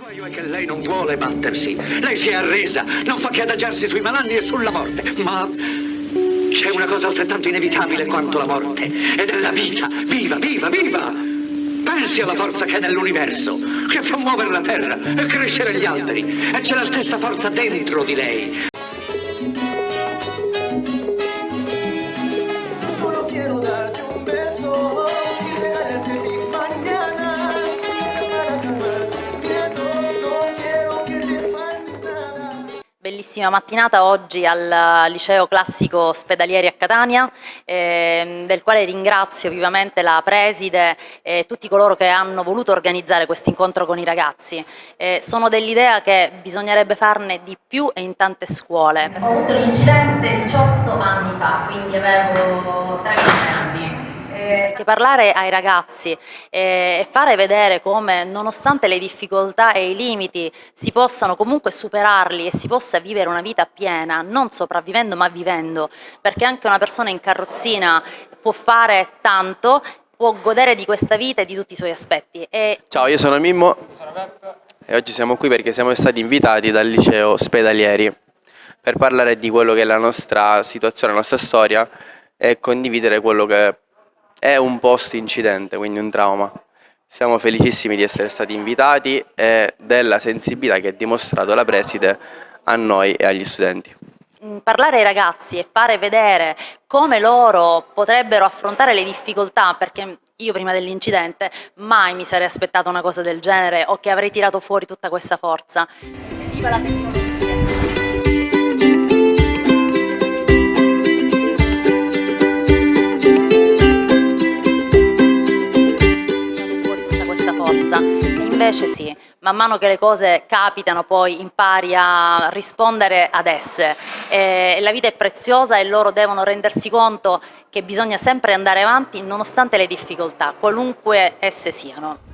È che lei non vuole battersi, lei si è arresa, non fa che adagiarsi sui malanni e sulla morte, ma c'è una cosa altrettanto inevitabile quanto la morte, ed è la vita, viva, viva, viva! Pensi alla forza che è nell'universo, che fa muovere la terra e crescere gli alberi, e c'è la stessa forza dentro di lei. Solo quiero darte un beso y regalarte mis mañanas. Para calmar tus miedos, no quiero que te falte nada. Bellissima mattinata oggi al Liceo Classico Ospedalieri a Catania, del quale ringrazio vivamente la preside e tutti coloro che hanno voluto organizzare questo incontro con i ragazzi. Sono dell'idea che bisognerebbe farne di più e in tante scuole. Ho avuto l'incidente 18 anni fa, quindi avevo 3 anni. Che parlare ai ragazzi e fare vedere come, nonostante le difficoltà e i limiti, si possano comunque superarli e si possa vivere una vita piena, non sopravvivendo ma vivendo, perché anche una persona in carrozzina può fare tanto, può godere di questa vita e di tutti i suoi aspetti. Ciao, io sono Mimmo e oggi siamo qui perché siamo stati invitati dal Liceo Ospedalieri per parlare di quello che è la nostra situazione, la nostra storia e condividere quello che è un post-incidente, quindi un trauma. Siamo felicissimi di essere stati invitati e della sensibilità che ha dimostrato la preside a noi e agli studenti. Parlare ai ragazzi e fare vedere come loro potrebbero affrontare le difficoltà, perché io prima dell'incidente mai mi sarei aspettata una cosa del genere o che avrei tirato fuori tutta questa forza. Viva la tecnologia! Invece sì, man mano che le cose capitano poi impari a rispondere ad esse. La vita è preziosa e loro devono rendersi conto che bisogna sempre andare avanti nonostante le difficoltà, qualunque esse siano.